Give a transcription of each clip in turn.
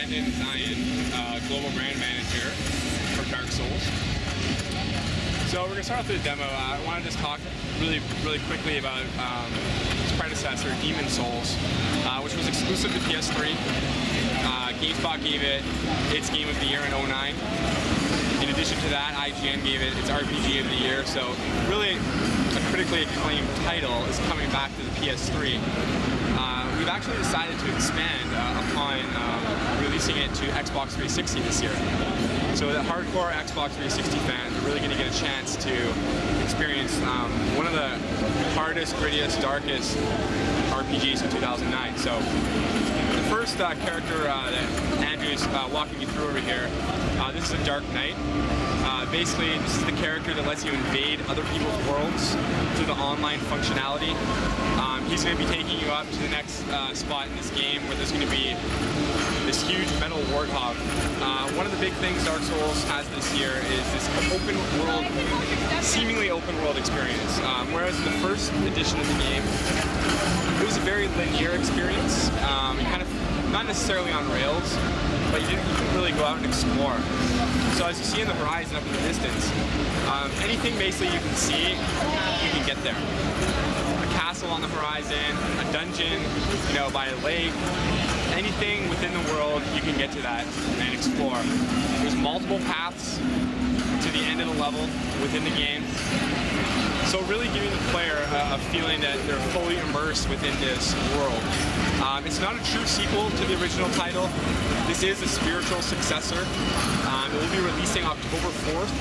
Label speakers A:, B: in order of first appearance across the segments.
A: Brandon Zion, Global Brand Manager for Dark Souls. So we're going to start off with a demo. I want to just talk really quickly about its predecessor, Demon's Souls, which was exclusive to PS3. GameSpot gave it its Game of the Year in 2009. In addition to that, IGN gave it its RPG of the Year. So really a critically acclaimed title is coming back to the PS3. We've actually decided to expand upon releasing it to Xbox 360 this year. So the hardcore Xbox 360 fans are really going to get a chance to experience one of the hardest, grittiest, darkest RPGs in 2009. So the first character that Andrew's walking you through over here, this is a Dark Knight. Basically, this is the character that lets you invade other people's worlds through the online functionality. He's going to be taking you up to the next spot in this game where there's going to be this huge metal warthog. One of the big things Dark Souls has this year is this open world, seemingly open world experience. Whereas in the first edition of the game, it was a very linear experience. Kind of not necessarily on rails, but you couldn't really go out and explore. So as you see in the horizon up in the distance, anything basically you can see, you can get there. A castle on the horizon, a dungeon, by a lake, anything within the world, you can get to that and explore. There's multiple paths to the end of the level within the game. So really giving the player a feeling that they're fully immersed within this world. It's not a true sequel to the original title. This is a spiritual successor. It will be releasing October 4th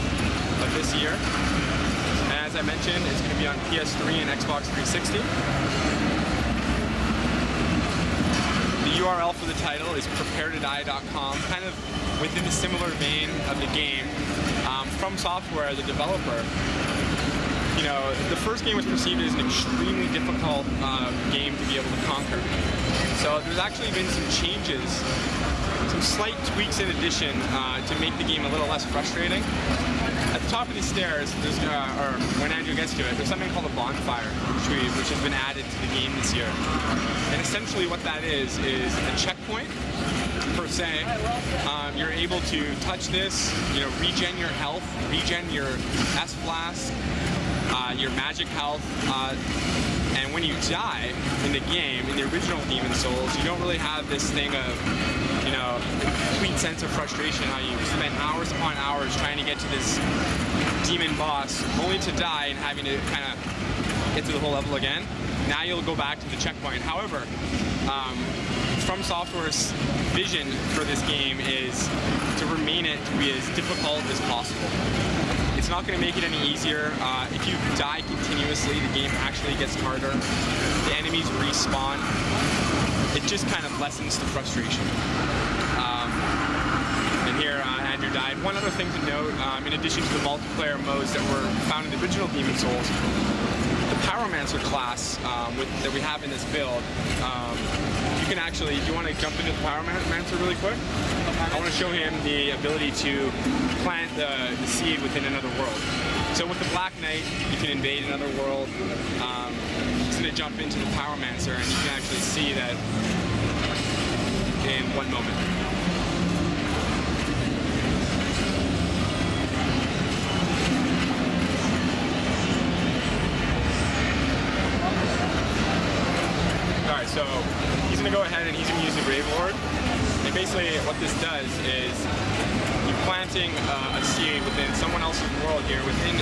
A: of this year. And as I mentioned, it's going to be on PS3 and Xbox 360. The URL for the title is preparetodie.com, kind of within the similar vein of the game. From Software, the developer, the first game was perceived as an extremely difficult game to be able to conquer. So there's actually been some changes, some slight tweaks in addition to make the game a little less frustrating. At the top of these stairs, there's, or when Andrew gets to it, there's something called a bonfire, which has been added to the game this year. And essentially what that is a checkpoint, per se. You're able to touch this, regen your health, regen your S flask, your magic health, and when you die in the game, in the original Demon's Souls, you don't really have this thing of, complete sense of frustration, how you spend hours upon hours trying to get to this demon boss, only to die and having to kind of get to the whole level again. Now you'll go back to the checkpoint. However, From Software's vision for this game is to remain it to be as difficult as possible. It's not going to make it any easier. If you die continuously, the game actually gets harder. The enemies respawn. It just kind of lessens the frustration. And here, Andrew died. One other thing to note, in addition to the multiplayer modes that were found in the original Demon's Souls, the Pyromancer class that we have in this build, you can actually, do you want to jump into the Pyromancer really quick? I want to show him the ability to plant the seed within another world. So with the Black Knight, you can invade another world. He's going to jump into the Pyromancer, and you can actually see that in one moment. Alright, so he's going to go ahead and he's going to use the Grave Lord. And basically what this does is you're planting a seed within someone else's world here, within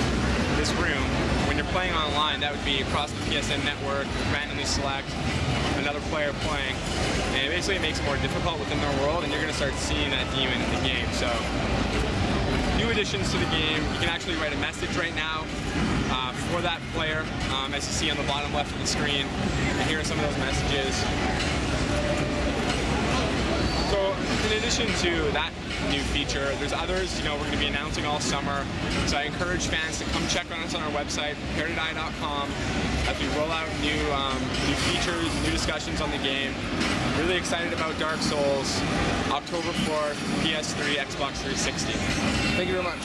A: this room. When you're playing online, that would be across the PSN network, randomly select another player playing. And basically it makes it more difficult within their world, and you're going to start seeing that demon in the game. So, new additions to the game. You can actually write a message right now for that player, as you see on the bottom left of the screen. And here are some of those messages. So, in addition to that new feature, there's others, we're going to be announcing all summer. So I encourage fans to come check on us on our website, preparetodie.com, as we roll out new features, new discussions on the game. Really excited about Dark Souls, October 4th, PS3, Xbox 360.
B: Thank you very much.